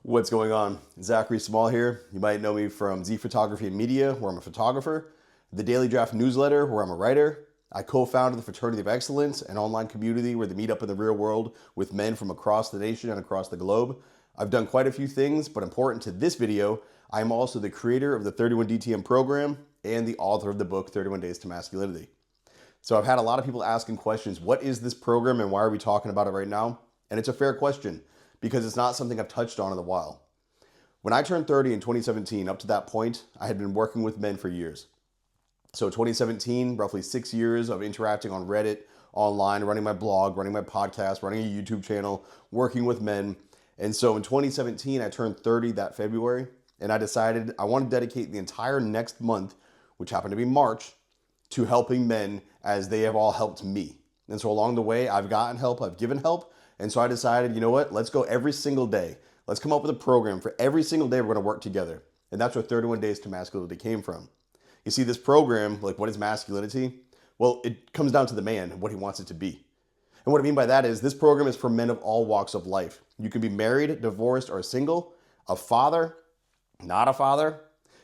What's going on? Zachary Small here. You might know me from ZPhotos and Media, where I'm a photographer, the Daily Draft newsletter, where I'm a writer. I co-founded the Fraternity of Excellence, an online community where they meet up in the real world with men from across the nation and across the globe. I've done quite a few things, but important to this video, I am also the creator of the 31DTM program and the author of the book, 31 Days to Masculinity. So I've had a lot of people asking questions, what is this program and why are we talking about it right now? And it's a fair question, because it's not something I've touched on in a while. When I turned 30 in 2017, up to that point, I had been working with men for years. So 2017, roughly 6 years of interacting on Reddit, online, running my blog, running my podcast, running a YouTube channel, working with men. And so in 2017, I turned 30 that February, and I decided I want to dedicate the entire next month, which happened to be March, to helping men as they have all helped me. And so along the way, I've gotten help, I've given help, and so I decided, you know what, let's go every single day. Let's come up with a program for every single day we're going to work together. And that's where 31 Days to Masculinity came from. You see, this program, like, what is masculinity? Well, it comes down to the man and what he wants it to be. And what I mean by that is this program is for men of all walks of life. You can be married, divorced, or single, a father, not a father.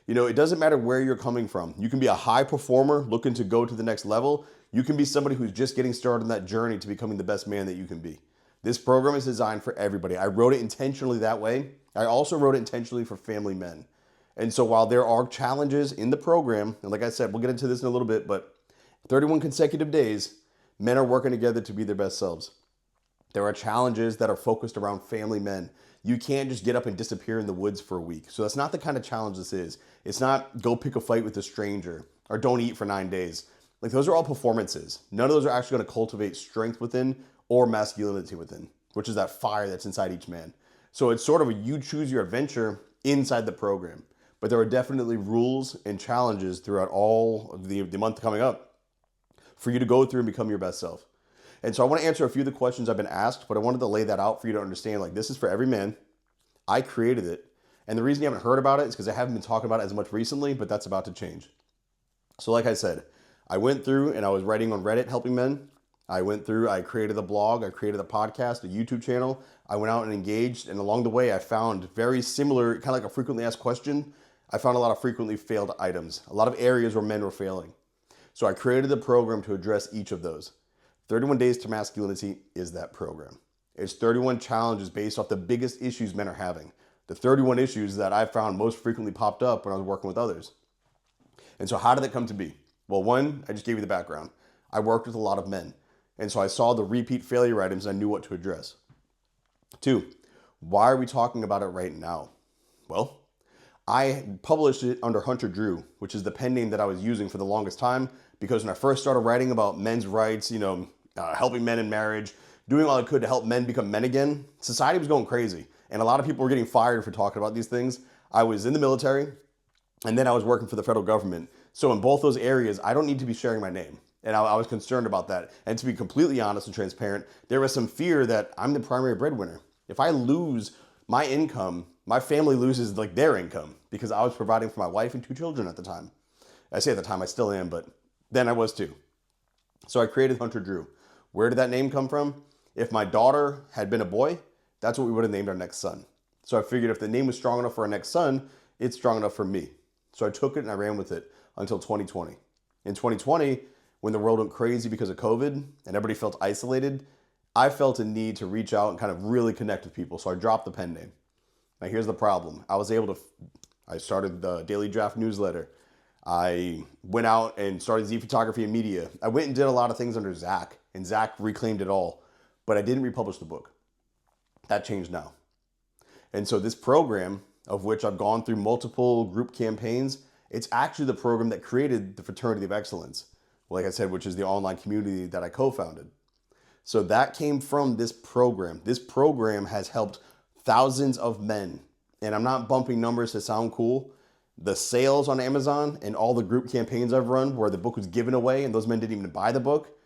You know, it doesn't matter where you're coming from. You can be a high performer looking to go to the next level. You can be somebody who's just getting started on that journey to becoming the best man that you can be. This program is designed for everybody. I wrote it intentionally that way. I also wrote it intentionally for family men. And so while there are challenges in the program, and like I said, we'll get into this in a little bit, but 31 consecutive days, men are working together to be their best selves. There are challenges that are focused around family men. You can't just get up and disappear in the woods for a week. So that's not the kind of challenge this is. It's not go pick a fight with a stranger or don't eat for 9 days. Like, those are all performances. None of those are actually going to cultivate strength within or masculinity within, which is that fire that's inside each man. So it's sort of a you choose your adventure inside the program. But there are definitely rules and challenges throughout all of the month coming up for you to go through and become your best self. And so I want to answer a few of the questions I've been asked, but I wanted to lay that out for you to understand, like, this is for every man. I created it. And the reason you haven't heard about it is because I haven't been talking about it as much recently, but that's about to change. So like I said, I went through and I was writing on Reddit helping men. I created a blog, I created a podcast, a YouTube channel. I went out and engaged, and along the way I found very similar, kind of like a frequently asked question, I found a lot of frequently failed items, a lot of areas where men were failing. So I created a program to address each of those. 31 Days to Masculinity is that program. It's 31 challenges based off the biggest issues men are having. The 31 issues that I found most frequently popped up when I was working with others. And so how did it come to be? Well, one, I just gave you the background. I worked with a lot of men. And so I saw the repeat failure items and I knew what to address. 2, why are we talking about it right now? Well, I published it under Hunter Drew, which is the pen name that I was using for the longest time, because when I first started writing about men's rights, helping men in marriage, doing all I could to help men become men again, society was going crazy. And a lot of people were getting fired for talking about these things. I was in the military, and then I was working for the federal government. So in both those areas, I don't need to be sharing my name. And I was concerned about that. And to be completely honest and transparent, there was some fear that I'm the primary breadwinner. If I lose my income, my family loses like their income, because I was providing for my wife and 2 children at the time. I say at the time, I still am, but then I was too. So I created Hunter Drew. Where did that name come from? If my daughter had been a boy, that's what we would have named our next son. So I figured if the name was strong enough for our next son, it's strong enough for me. So I took it and I ran with it until 2020. In 2020, when the world went crazy because of COVID and everybody felt isolated, I felt a need to reach out and kind of really connect with people. So I dropped the pen name. Now here's the problem. I started the Daily Draft newsletter. I went out and started ZPhotos and Media. I went and did a lot of things under Zach, and Zach reclaimed it all, but I didn't republish the book. That changed now. And so this program, of which I've gone through multiple group campaigns, it's actually the program that created the Fraternity of Excellence, like I said, which is the online community that I co-founded. So that came from this program. This program has helped thousands of men. And I'm not bumping numbers to sound cool. The sales on Amazon and all the group campaigns I've run where the book was given away and those men didn't even buy the book,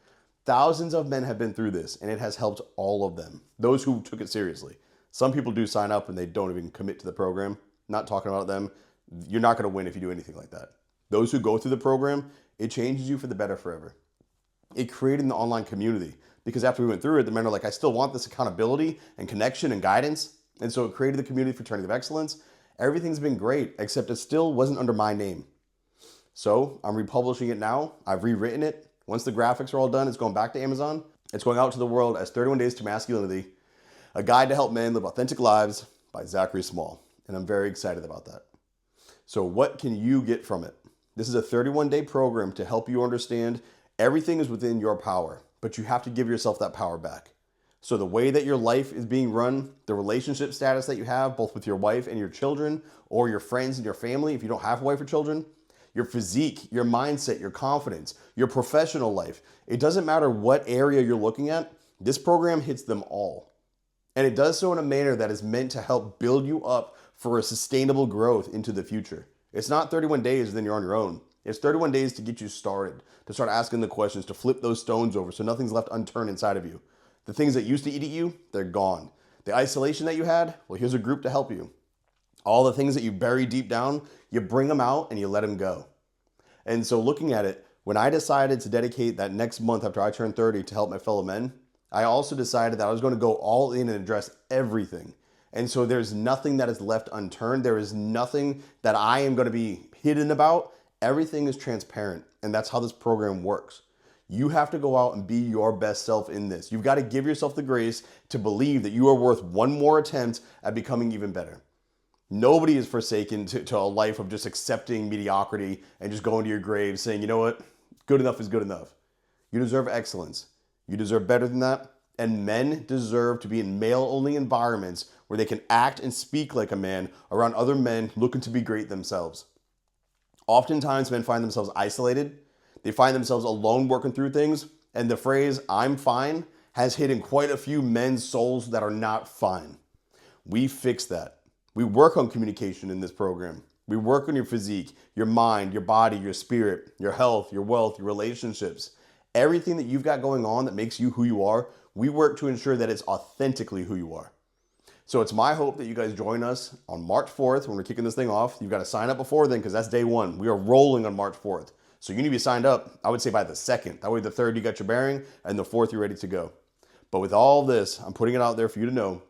thousands of men have been through this, and it has helped all of them. Those who took it seriously. Some people do sign up and they don't even commit to the program. Not talking about them. You're not going to win if you do anything like that. Those who go through the program, it changes you for the better forever. It created an online community because after we went through it, the men are like, I still want this accountability and connection and guidance. And so it created the community Fraternity of Excellence. Everything's been great, except it still wasn't under my name. So I'm republishing it now. I've rewritten it. Once the graphics are all done, it's going back to Amazon. It's going out to the world as 31 Days to Masculinity, a guide to help men live authentic lives by Zachary Small. And I'm very excited about that. So what can you get from it? This is a 31-day program to help you understand everything is within your power, but you have to give yourself that power back. So the way that your life is being run, the relationship status that you have, both with your wife and your children, or your friends and your family, if you don't have a wife or children, your physique, your mindset, your confidence, your professional life. It doesn't matter what area you're looking at, this program hits them all. And it does so in a manner that is meant to help build you up for a sustainable growth into the future. It's not 31 days and then you're on your own. It's 31 days to get you started, to start asking the questions, to flip those stones over so nothing's left unturned inside of you. The things that used to eat at you, they're gone. The isolation that you had, well, here's a group to help you. All the things that you bury deep down, you bring them out and you let them go. And so looking at it, when I decided to dedicate that next month after I turned 30 to help my fellow men, I also decided that I was going to go all in and address everything. And so there's nothing that is left unturned. There is nothing that I am going to be hidden about. Everything is transparent. And that's how this program works. You have to go out and be your best self in this. You've got to give yourself the grace to believe that you are worth one more attempt at becoming even better. Nobody is forsaken to a life of just accepting mediocrity and just going to your grave saying, you know what, good enough is good enough. You deserve excellence. You deserve better than that. And men deserve to be in male-only environments where they can act and speak like a man around other men looking to be great themselves. Oftentimes, men find themselves isolated. They find themselves alone working through things. And the phrase, I'm fine, has hit in quite a few men's souls that are not fine. We fix that. We work on communication in this program. We work on your physique, your mind, your body, your spirit, your health, your wealth, your relationships. Everything that you've got going on that makes you who you are, we work to ensure that it's authentically who you are. So it's my hope that you guys join us on March 4th when we're kicking this thing off. You've got to sign up before then because that's day one. We are rolling on March 4th. So you need to be signed up, I would say by the 2nd. That way the 3rd you got your bearing and the 4th you're ready to go. But with all this, I'm putting it out there for you to know,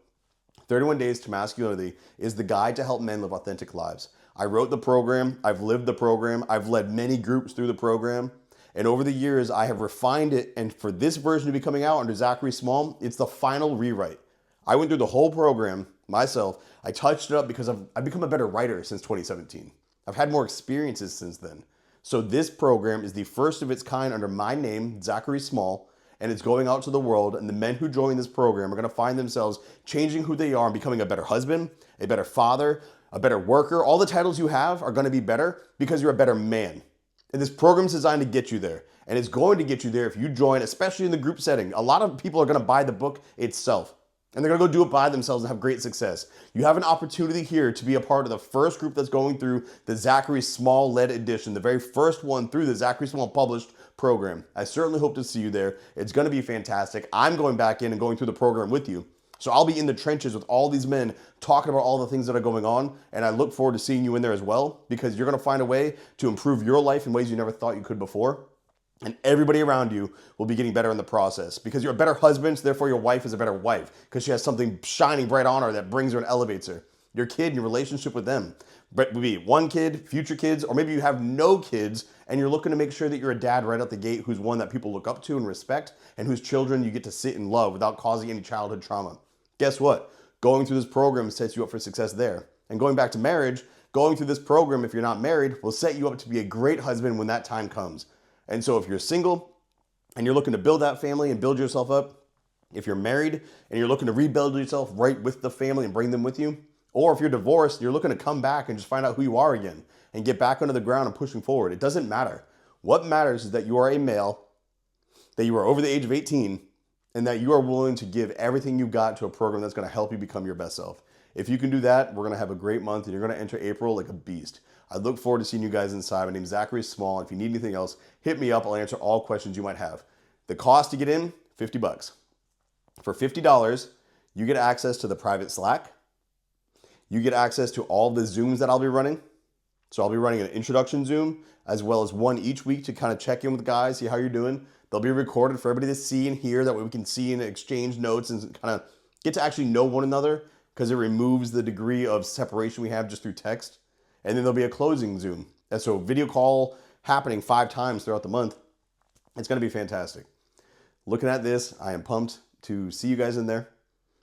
31 Days to Masculinity is the guide to help men live authentic lives. I wrote the program. I've lived the program. I've led many groups through the program. And over the years, I have refined it. And for this version to be coming out under Zachary Small, it's the final rewrite. I went through the whole program myself. I touched it up because I've become a better writer since 2017. I've had more experiences since then. So this program is the first of its kind under my name, Zachary Small, and it's going out to the world. And the men who join this program are going to find themselves changing who they are and becoming a better husband, a better father, a better worker. All the titles you have are going to be better because you're a better man. And this program is designed to get you there. And it's going to get you there if you join, especially in the group setting. A lot of people are going to buy the book itself. And they're going to go do it by themselves and have great success. You have an opportunity here to be a part of the first group that's going through the Zachary Small-led edition, the very first one through the Zachary Small published program. I certainly hope to see you there. It's going to be fantastic. I'm going back in and going through the program with you. So I'll be in the trenches with all these men talking about all the things that are going on. And I look forward to seeing you in there as well, because you're going to find a way to improve your life in ways you never thought you could before. And everybody around you will be getting better in the process because you're a better husband, so therefore your wife is a better wife because she has something shining bright on her that brings her and elevates her. Your kid, your relationship with them. But maybe one kid, future kids, or maybe you have no kids and you're looking to make sure that you're a dad right out the gate who's one that people look up to and respect and whose children you get to sit and love without causing any childhood trauma. Guess what? Going through this program sets you up for success there. And going back to marriage, going through this program, if you're not married, will set you up to be a great husband when that time comes. And so if you're single and you're looking to build that family and build yourself up, if you're married and you're looking to rebuild yourself right with the family and bring them with you, or if you're divorced, you're looking to come back and just find out who you are again and get back onto the ground and pushing forward. It doesn't matter. What matters is that you are a male, that you are over the age of 18, and that you are willing to give everything you've got to a program that's going to help you become your best self. If you can do that, we're going to have a great month and you're going to enter April like a beast. I look forward to seeing you guys inside. My name is Zachary Small. If you need anything else, hit me up. I'll answer all questions you might have. The cost to get in, $50. For $50, you get access to the private Slack. You get access to all the Zooms that I'll be running. So I'll be running an introduction Zoom as well as one each week to kind of check in with guys, see how you're doing. They'll be recorded for everybody to see and hear. That way we can see and exchange notes and kind of get to actually know one another because it removes the degree of separation we have just through text. And then there'll be a closing Zoom. And so video call happening 5 times throughout the month. It's going to be fantastic. Looking at this, I am pumped to see you guys in there.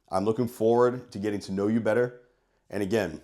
I'm looking forward to getting to know you better. And again,